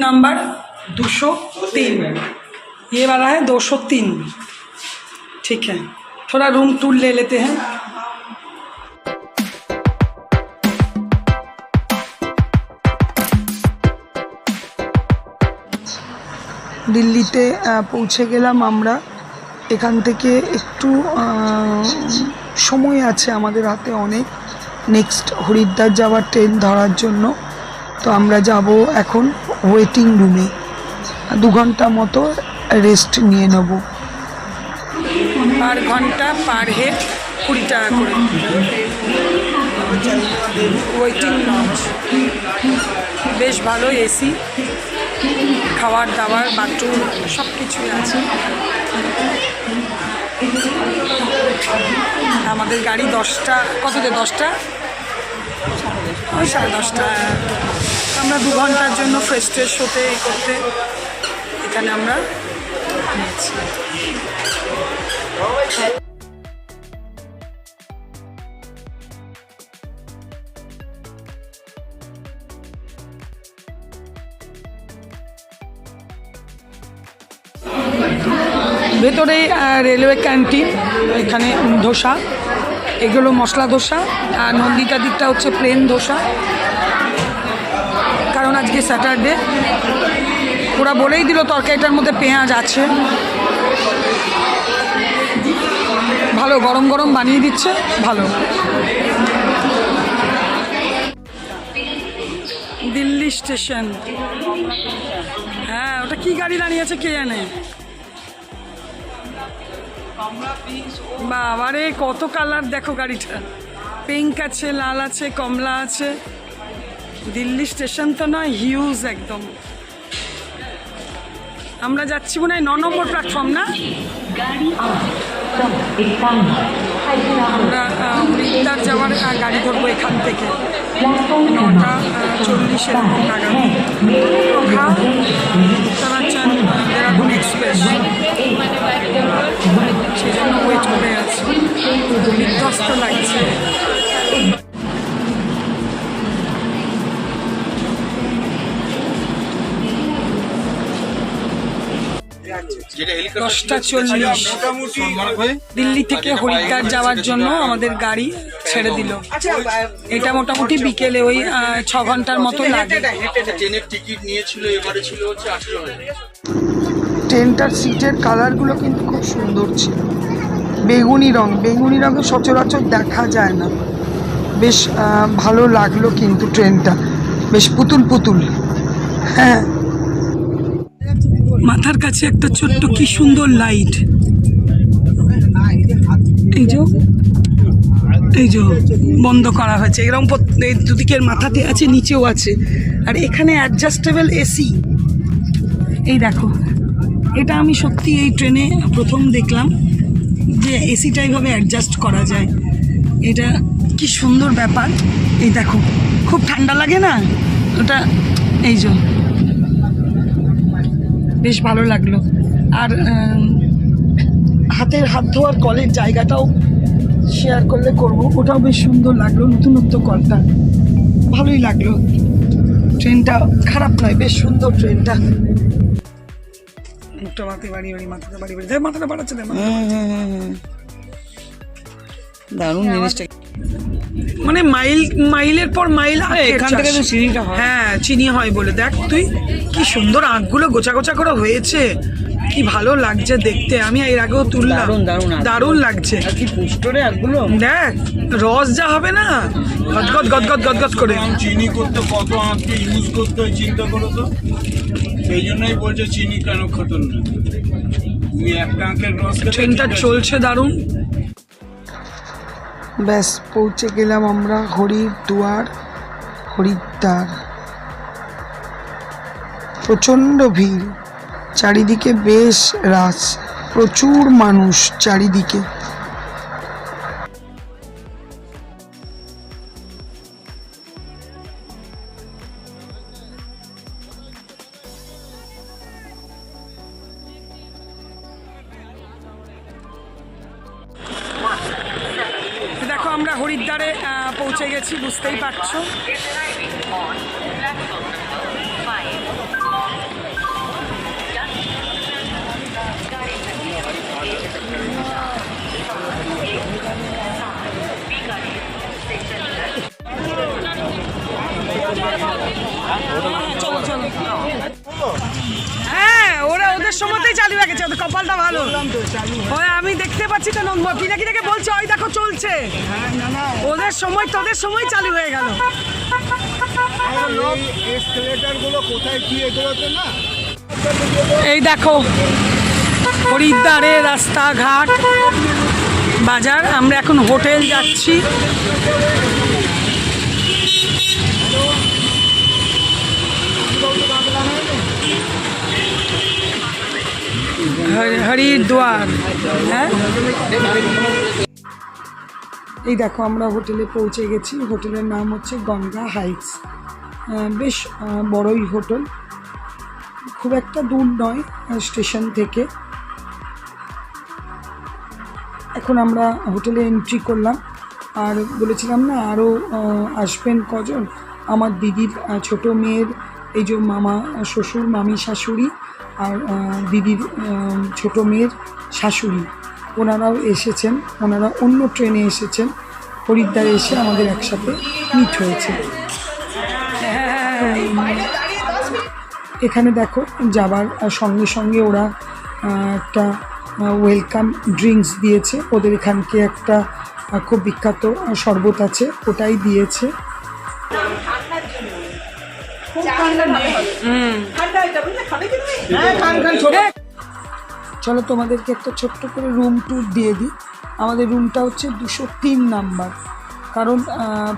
Number 203, ये वाला है 203। ठीक है, थोड़ा रूम टूर ले लेते हैं। দিল্লিতে পৌঁছে গেলাম আমরা। এখান থেকে একটু সময় আছে আমাদের হাতে অনেক, নেক্সট হরিদ্বার যাওয়ার ট্রেন ধরার জন্য। তো আমরা যাব এখন ওয়েটিং রুমে, 2 ঘন্টা মতো রেস্ট নিয়ে নেব। পার ঘন্টা পার হেড 20 টাকা করে ওয়েটিং লঞ্চ। বেশ ভালো, এসি, খাবার দাবার, বাথরুম সব কিছুই আছে। আমাদের গাড়ি 10টা, কততে 10টা, ওই 10:30। আমরা 2 ঘন্টার জন্য ফ্রেশ ট্রেশ হতে করতে এখানে আমরা নিয়েছি। ভেতরে রেলওয়ে ক্যান্টিন, এখানে ধোসা, এগুলো মশলা ধোসা, আর নন্দিতা দিকটা হচ্ছে প্লেন ধোসা, কারণ আজকে স্যাটারডে। ওরা বলেই দিল তরকারিটার মধ্যে পেঁয়াজ আছে। ভালো, গরম গরম বানিয়ে দিচ্ছে, ভালো। দিল্লি স্টেশন, হ্যাঁ, ওটা কি গাড়ি দাঁড়িয়ে আছে কে জানে। বাবারে কত কালার দেখো গাড়িটা, পিঙ্ক আছে, লাল আছে, কমলা আছে। দিল্লি স্টেশন তো নয়, হিউজ একদম। আমরা যাচ্ছি মনে হয় 9 নম্বর প্ল্যাটফর্ম, না? আমরা হরিদ্বার যাওয়ার গাড়ি ধরবো এখান থেকে 9:40 এরকম নাগাদ। উত্তরাঞ্চল দেরাদুন এক্সপ্রেস, সেই জন্য ওয়েট করে আছি, বিধ্বস্ত লাগছে। দশটা 40 দিল্লি থেকে হরিদ্বার যাওয়ার জন্য আমাদের গাড়ি ছেড়ে দিল। এটা মোটামুটি বিকেলে ওই 6 ঘন্টার মতো লাগে। ট্রেনটার সিটের কালারগুলো কিন্তু খুব সুন্দর ছিল, বেগুনি রং, বেগুনি রঙে সচরাচর দেখা যায় না। বেশ ভালো লাগলো কিন্তু ট্রেনটা, বেশ পুতুল পুতুল। হ্যাঁ, মাথার কাছে একটা ছোট্ট কি সুন্দর লাইট, এই যে বন্ধ করা হয়েছে। এরকম দুদিকের মাথাতে আছে, নিচেও আছে, আর এখানে অ্যাডজাস্টেবল এসি। এই দেখো, এটা আমি সত্যি এই ট্রেনে প্রথম দেখলাম যে এসিটা এইভাবে অ্যাডজাস্ট করা যায়। এটা কি সুন্দর ব্যাপার। এই দেখো, খুব ঠান্ডা লাগে না ওটা, এই যে বেশ ভালো লাগলো। আর হাতের হাত ধোয়ার কলের জায়গাটাও শেয়ার করলে করবো, ওটাও বেশ সুন্দর লাগলো, নতুনত্ব কলটা, ভালোই লাগলো। ট্রেনটা খারাপ নয়, বেশ সুন্দর ট্রেনটা। মুখটা মাথায় বাড়ি বাড়ি, মাথাটা বাড়ি বাড়ি, মাথাটা বাড়াচ্ছে, দারুণ জিনিসটা। মানে মাইলের পর মাইল এখান থেকে তো চিনিটা হয়। হ্যাঁ, চিনি হয় বলে। দেখ তুই কি সুন্দর আঁকগুলো গোছা গোছা করে হয়েছে, কি ভালো লাগছে দেখতে। আমি এর আগেও তুললাম, দারুণ লাগছে। কি পুষ্টরে আঁকগুলো দেখ, রস যা হবে না, গদগদ গদগদ গদগদ করে। চিনি করতে কত আঁককে ইউজ করতে হয় চিন্তা করো তো, সেই জন্যই বলছে চিনি কেন খতরনাক। তুমি একটা আঁকের রস। ট্রেনটা চলছে দারুণ। ব্যাস পৌঁছে গেলাম আমরা হরিদ্বার। প্রচণ্ড ভিড় চারিদিকে, বেশ রাশ, প্রচুর মানুষ চারিদিকে। দেখো আমরা হরিদ্বারে পৌঁছে গেছি, বুঝতেই পারছো। আছে, কপালটা ভালো। ওই আমি দেখতে পাচ্ছি তো পিনাকিটাকে বলছে ওই দেখো চলছে, ওদের সময় তোদের সময় চালু হয়ে গেল। এই দেখো হরিদ্বারের রাস্তাঘাট বাজার, আমরা এখন হোটেল যাচ্ছি। হরিদ্বার, হ্যাঁ এই দেখো আমরা হোটেলে পৌঁছে গেছি। হোটেলের নাম হচ্ছে গঙ্গা হাইটস, বেশ বড়ই হোটেল, খুব একটা দূর নয় স্টেশন থেকে। এখন আমরা হোটেলে এন্ট্রি করলাম, আর বলেছিলাম না আরও আসবেন কজন, আমার দিদির ছোট মেয়ের এই যে মামা শ্বশুর, মামি শাশুড়ি, আর দিদির ছোট মেয়ের শাশুড়ি, ওনারাও এসেছেন। ওনারা অন্য ট্রেনে এসেছেন, হরিদ্বারে এসে আমাদের একসাথে মিট হয়েছে। এখানে দেখো যাবার সঙ্গে সঙ্গে ওরা একটা ওয়েলকাম ড্রিঙ্কস দিয়েছে। ওদের এখানকে একটা খুব বিখ্যাত শরবত আছে, ওটাই দিয়েছে। চলো তোমাদেরকে একটা ছোট্ট করে রুম ট্যুর দিয়ে দিই। আমাদের রুমটা হচ্ছে 203 নাম্বার, কারণ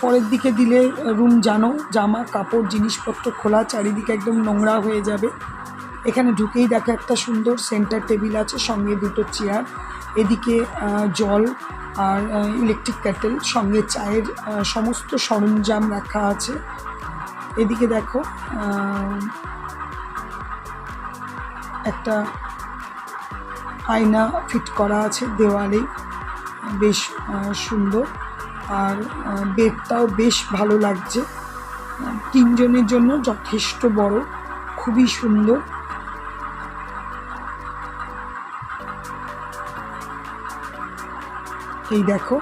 পরের দিকে দিলে রুম জানো জামা কাপড় জিনিসপত্র খোলা, চারিদিকে একদম নোংরা হয়ে যাবে। এখানে ঢুকেই দেখো একটা সুন্দর সেন্টার টেবিল আছে, সঙ্গে দুটো চেয়ার, এদিকে জল আর ইলেকট্রিক কেটেল, সঙ্গে চায়ের সমস্ত সরঞ্জাম রাখা আছে। এদিকে দেখো একটা আয়না ফিট করা আছে দেওয়ালে, বেশ সুন্দর। আর বেডটাও বেশ ভালো লাগছে, 3 জনের জন্য যথেষ্ট বড়, খুবই সুন্দর। এই দেখো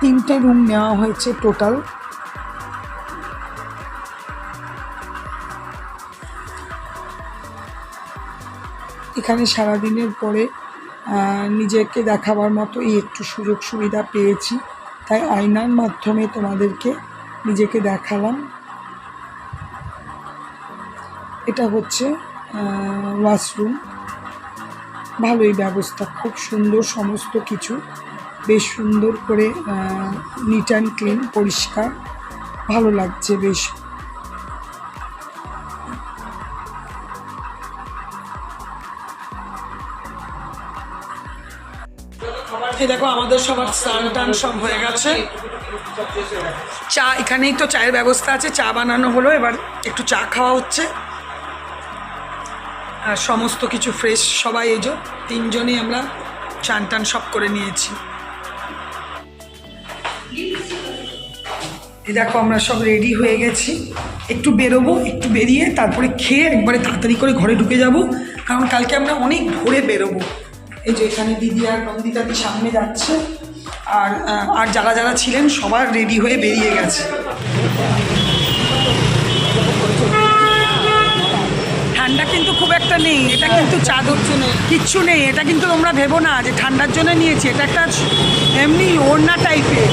তিনটে রুম নেওয়া হয়েছে টোটাল। এখানে সারাদিনের পরে নিজেকে দেখাবার মতো এই একটু সুযোগ সুবিধা পেয়েছি, তাই আয়নার মাধ্যমে তোমাদেরকে নিজেকে দেখালাম। এটা হচ্ছে ওয়াশরুম, ভালোই ব্যবস্থা, খুব সুন্দর সমস্ত কিছু, বেশ সুন্দর করে নিট অ্যান্ড ক্লিন, পরিষ্কার, ভালো লাগছে বেশ। এই দেখো আমাদের সবার স্নান টান সব হয়ে গেছে। চা এখানেই তো চায়ের ব্যবস্থা আছে, চা বানানো হলো, এবার একটু চা খাওয়া হচ্ছে। আর সমস্ত কিছু ফ্রেশ, সবাই এই যে 3 জনই আমরা চান টান সব করে নিয়েছি। এই দেখো আমরা সব রেডি হয়ে গেছি, একটু বেরোবো, একটু বেরিয়ে তারপরে খেয়ে একবারে তাড়াতাড়ি করে ঘরে ঢুকে যাব, কারণ কালকে আমরা অনেক ভোরে বেরোবো। এই যে এখানে দিদি আর নন্দিতাদি সামনে যাচ্ছে, আর যারা যারা ছিলেন সবার রেডি হয়ে বেরিয়ে গেছে। ঠান্ডা কিন্তু খুব একটা নেই, এটা কিন্তু চাদর কিচ্ছু নেই, এটা কিন্তু তোমরা ভেবো না যে ঠান্ডার জন্য নিয়েছি, এটা একটা এমনি ওড়না টাইপের।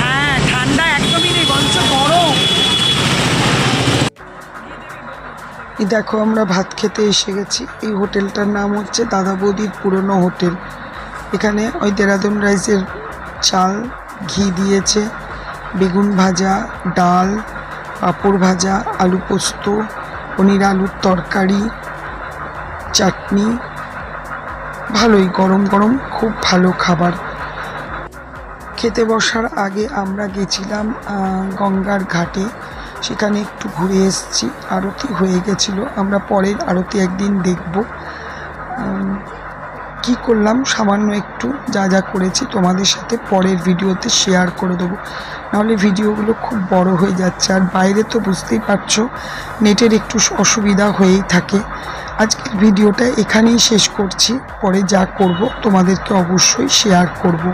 হ্যাঁ ঠান্ডা একদমই নেই, বঞ্চ গরম। এই দেখো আমরা ভাত খেতে এসে গেছি। এই হোটেলটার নাম হচ্ছে দাদা বৌদির পুরনো হোটেল। এখানে ওই দেরাদুন রাইসের চাল, ঘি দিয়েছে, বেগুন ভাজা, ডাল, পাঁপড় ভাজা, আলু পোস্ত, পনির আলুর তরকারি, চাটনি, ভালোই গরম গরম, খুব ভালো খাবার। খেতে বসার আগে আমরা গেছিলাম গঙ্গার ঘাটে, সেখানে একটু ঘুরে এসেছি। আরতি হয়ে গেছিলো, আমরা পরের আরতি একদিন দেখব। কি করলাম সামান্য একটু যা যা করেছি তোমাদের সাথে পরের ভিডিওতে শেয়ার করে দেবো, নাহলে ভিডিওগুলো খুব বড় হয়ে যাচ্ছে। আর বাইরে তো বুঝতেই পারছো নেটের একটু অসুবিধা হয়েই থাকে। আজকের ভিডিওটা এখানেই শেষ করছি, পরে যা করব তোমাদেরকে অবশ্যই শেয়ার করব।